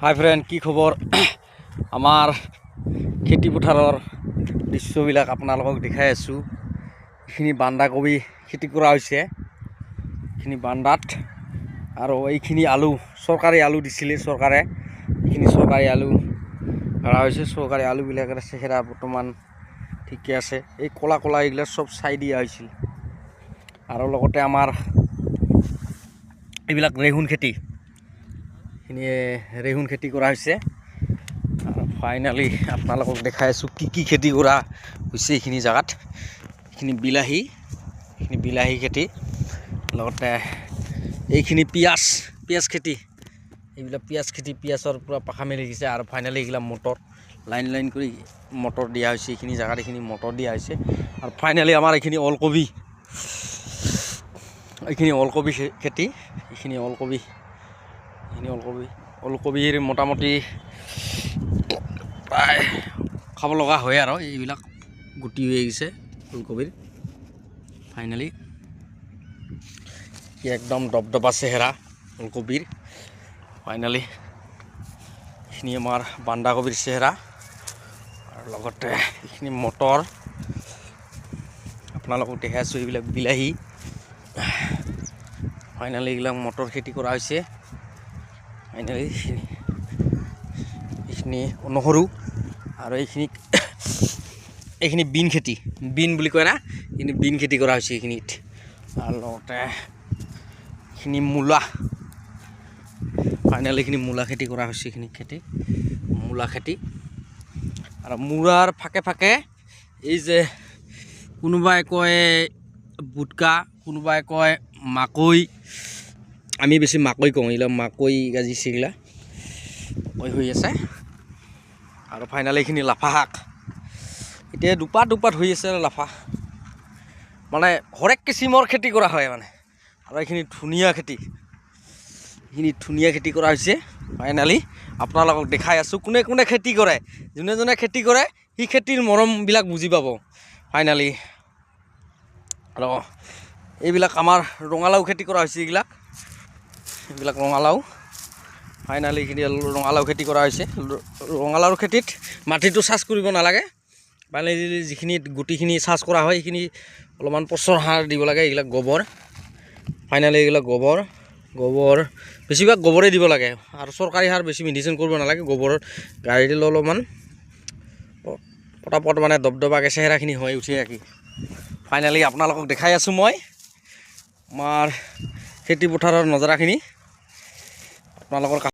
হাই friend, কি খবৰ? আমাৰ খেতি পথাৰৰ দৃশ্যবিলাক আপোনালোকক দেখাই আছোঁ। এইখিনি বন্ধাকবি খেতি কৰা হৈছে, এইখিনি বান্দাত, আৰু এইখিনি আলু চৰকাৰী আলু দিছিলে চৰকাৰে। এইখিনি চৰকাৰী আলু কৰা হৈছে। চৰকাৰী আলুবিলাকৰ চেহেৰা বৰ্তমান ঠিকে আছে। এই ক'লা ক'লা এইবিলাক চব চাই দিয়া হৈছিল। আৰু লগতে আমাৰ এইবিলাক ৰেহুন খেতি, ৰেহুন খেতি কৰা হৈছে। আৰু ফাইনালি আপোনালোকক দেখাই আছোঁ কি খেতি কৰা হৈছে এইখিনি জেগাত। এইখিনি বিলাহী খেতি, লগতে এইখিনি পিঁয়াজ খেতি। এইবিলাক পিঁয়াজ খেতি, পিঁয়াজৰ পৰা পাখা মেলি দিছে। আৰু ফাইনালি এইবিলাক মটৰ লাইন কৰি মটৰ দিয়া হৈছে। এইখিনি জেগাত এইখিনি মটৰ দিয়া হৈছে। আৰু ফাইনালি আমাৰ এইখিনি ওলকবি খেতি। এইখিনি ওলকবিৰ মোটামুটি প্ৰায় খাব লগা হয় আৰু এইবিলাক গুটি হৈ গৈছে ওলকবিৰ। ফাইনালি একদম দবদবা চেহেৰা ওলকবিৰ। ফাইনালি এইখিনি আমাৰ বন্ধাকবিৰ চেহেৰা, আৰু লগতে এইখিনি মটৰ আপোনালোকক দেখাই আছোঁ। এইবিলাক বিলাহী। ফাইনালি এইবিলাক মটৰ খেতি কৰা হৈছে। ফাইনালি এইখিনি নহৰু, আৰু এইখিনি বিন বুলি কয় না, এইখিনি বিন খেতি কৰা হৈছে এইখিনিত। আৰু লগতে এইখিনি মূলা। ফাইনেলি এইখিনি মূলা খেতি কৰা হৈছে। এইখিনি মূলা খেতি। আৰু মূলাৰ ফাকে ফাকে এই যে কোনোবাই কয় বুটকা, কোনোবাই কয় মাকৈ। আমি বেছি মাকৈ কওঁ। এইবিলাক মাকৈ গাজিছে, এইবিলাক মাকৈ হৈ আছে। আৰু ফাইনেলি এইখিনি লাফা শাক, এতিয়া দুপাত হৈ আছে। লাফা মানে হৰেক কিচিমৰ খেতি কৰা হয় মানে। আৰু এইখিনি ধুনীয়া খেতি কৰা হৈছে। ফাইনেলি আপোনালোকক দেখাই আছোঁ কোনে খেতি কৰে। যোনে খেতি কৰে সি খেতিৰ মৰমবিলাক বুজি পাব। ফাইনেলি আৰু এইবিলাক আমাৰ ৰঙালাও খেতি কৰা হৈছে। এইবিলাক ৰঙালাও। ফাইনেলি এইখিনি ৰঙালাও খেতি কৰা হৈছে। ৰঙালাওৰ খেতিত মাটিটো চাৰ্জ কৰিব নালাগে। ফাইনেলি যিখিনি গুটিখিনি চাৰ্জ কৰা হয় সেইখিনি অলপমান পচৰ সাৰ দিব লাগে। এইবিলাক গোবৰ। ফাইনেলি এইবিলাক গোবৰ বেছিভাগ গোবৰেই দিব লাগে। আৰু চৰকাৰী সাৰ বেছি মেডিচিন কৰিব নালাগে। গোবৰৰ গাড়ী দিলে অলপমান পটাপট মানে দবদবাকৈ চেহেৰাখিনি হৈ উঠি থাকি। ফাইনেলি আপোনালোকক দেখাই আছোঁ মই আমাৰ খেতি পথাৰৰ নজাৰাখিনি আপোনালোকৰ